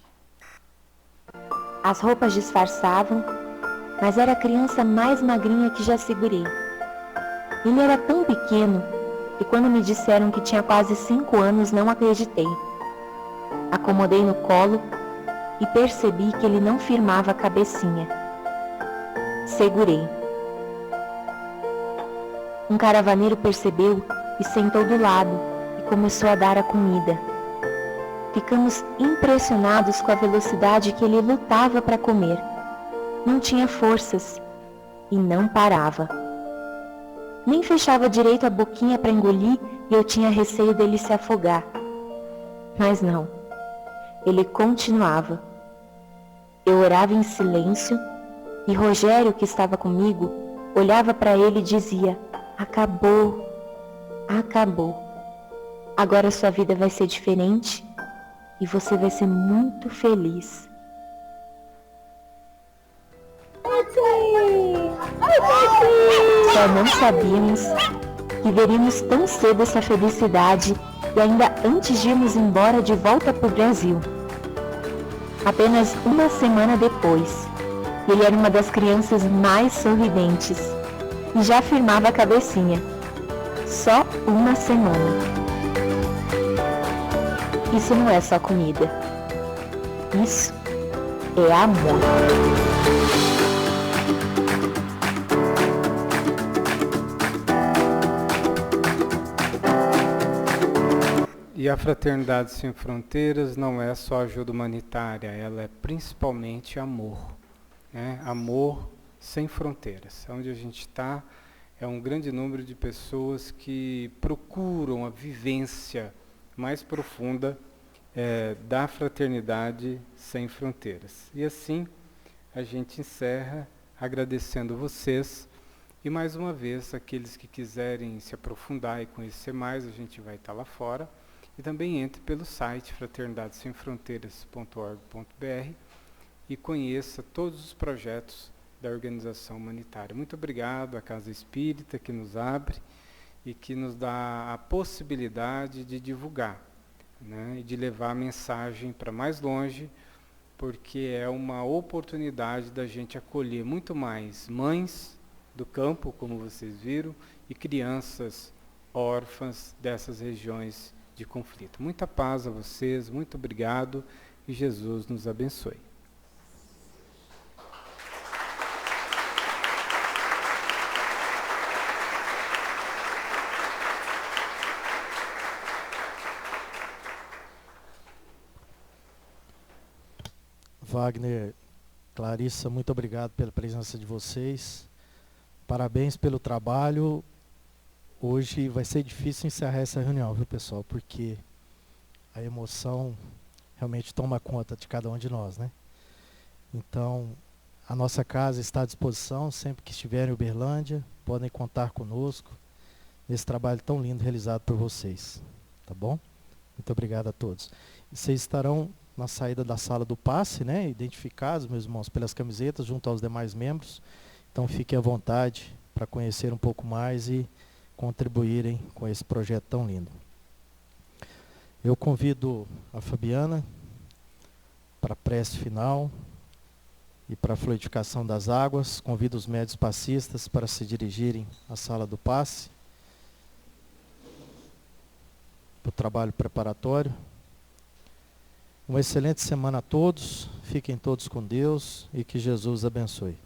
As roupas disfarçavam, mas era a criança mais magrinha que já segurei. Ele era tão pequeno e quando me disseram que tinha quase 5 anos, não acreditei. Acomodei no colo e percebi que ele não firmava a cabecinha. Segurei. Um caravaneiro percebeu e sentou do lado e começou a dar a comida. Ficamos impressionados com a velocidade que ele lutava para comer. Não tinha forças e não parava. Nem fechava direito a boquinha para engolir e eu tinha receio dele se afogar. Mas não, ele continuava. Eu orava em silêncio e Rogério, que estava comigo, olhava para ele e dizia: acabou, acabou. Agora sua vida vai ser diferente e você vai ser muito feliz. Só não sabíamos que veríamos tão cedo essa felicidade e ainda antes de irmos embora de volta para o Brasil. Apenas uma semana depois, ele era uma das crianças mais sorridentes e já firmava a cabecinha. Só uma semana. Isso não é só comida. Isso é amor. E a Fraternidade Sem Fronteiras não é só ajuda humanitária, ela é principalmente amor. Né? Amor sem fronteiras. Onde a gente está é um grande número de pessoas que procuram a vivência mais profunda da Fraternidade Sem Fronteiras. E assim a gente encerra agradecendo vocês e mais uma vez aqueles que quiserem se aprofundar e conhecer mais, a gente vai estar lá fora. E também entre pelo site fraternidadesemfronteiras.org.br e conheça todos os projetos da organização humanitária. Muito obrigado à Casa Espírita que nos abre e que nos dá a possibilidade de divulgar, né, e de levar a mensagem para mais longe, porque é uma oportunidade da gente acolher muito mais mães do campo, como vocês viram, e crianças órfãs dessas regiões de conflito. Muita paz a vocês, muito obrigado e Jesus nos abençoe. Wagner, Clarissa, muito obrigado pela presença de vocês. Parabéns pelo trabalho. Hoje vai ser difícil encerrar essa reunião, viu, pessoal? Porque a emoção realmente toma conta de cada um de nós, né? Então, a nossa casa está à disposição. Sempre que estiverem em Uberlândia, podem contar conosco nesse trabalho tão lindo realizado por vocês. Tá bom? Muito obrigado a todos. E vocês estarão na saída da sala do passe, né? Identificados, meus irmãos, pelas camisetas, junto aos demais membros. Então, fiquem à vontade para conhecer um pouco mais e contribuírem com esse projeto tão lindo. Eu convido a Fabiana para a prece final e para a fluidificação das águas. Convido os médios passistas para se dirigirem à sala do passe para o trabalho preparatório. Uma excelente semana a todos. Fiquem todos com Deus e que Jesus abençoe.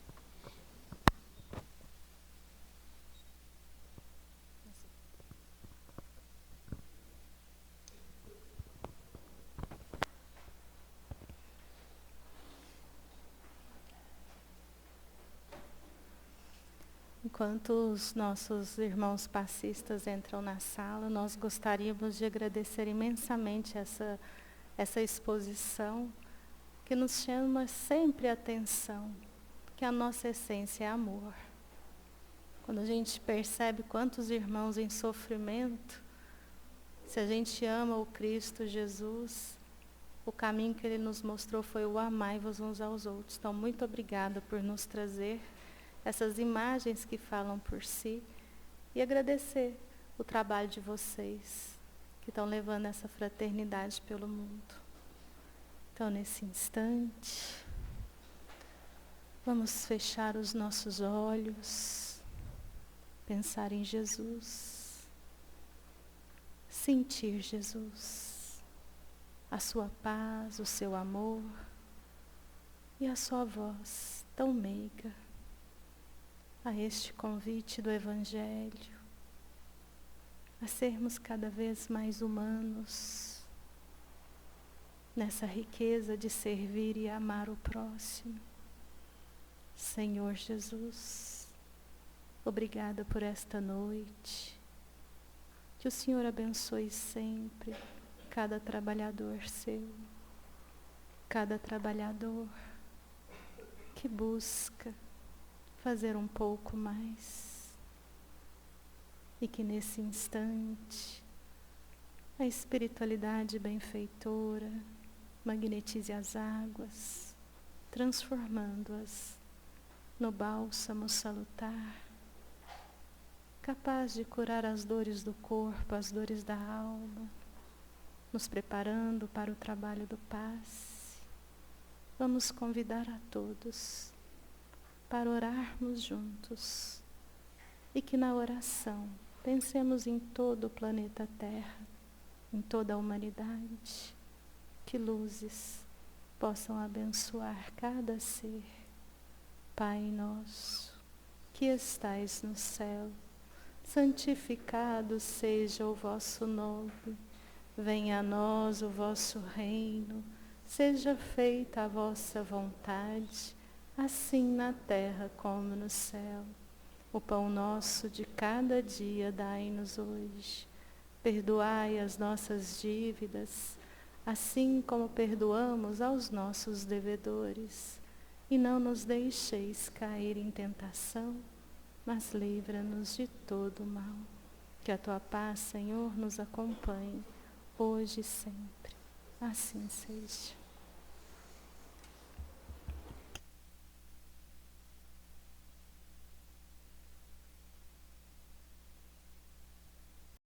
Enquanto os nossos irmãos passistas entram na sala, nós gostaríamos de agradecer imensamente essa exposição que nos chama sempre a atenção, que a nossa essência é amor. Quando a gente percebe quantos irmãos em sofrimento, se a gente ama o Cristo Jesus, o caminho que Ele nos mostrou foi o amai-vos uns aos outros. Então, muito obrigada por nos trazer essas imagens que falam por si e agradecer o trabalho de vocês que estão levando essa fraternidade pelo mundo. Então, nesse instante, vamos fechar os nossos olhos, pensar em Jesus, sentir Jesus, a sua paz, o seu amor, e a sua voz tão meiga a este convite do Evangelho, a sermos cada vez mais humanos, nessa riqueza de servir e amar o próximo. Senhor Jesus, obrigada por esta noite. Que o Senhor abençoe sempre cada trabalhador seu, cada trabalhador que busca fazer um pouco mais. E que nesse instante a espiritualidade benfeitora magnetize as águas, transformando-as no bálsamo salutar, capaz de curar as dores do corpo, as dores da alma, nos preparando para o trabalho do passe. Vamos convidar a todos para orarmos juntos e que na oração pensemos em todo o planeta Terra, em toda a humanidade, que luzes possam abençoar cada ser. Pai nosso, que estais no céu, santificado seja o vosso nome. Venha a nós o vosso reino, seja feita a vossa vontade, assim na terra como no céu. O pão nosso de cada dia dai-nos hoje. Perdoai as nossas dívidas, assim como perdoamos aos nossos devedores. E não nos deixeis cair em tentação, mas livra-nos de todo o mal. Que a tua paz, Senhor, nos acompanhe, hoje e sempre. Assim seja.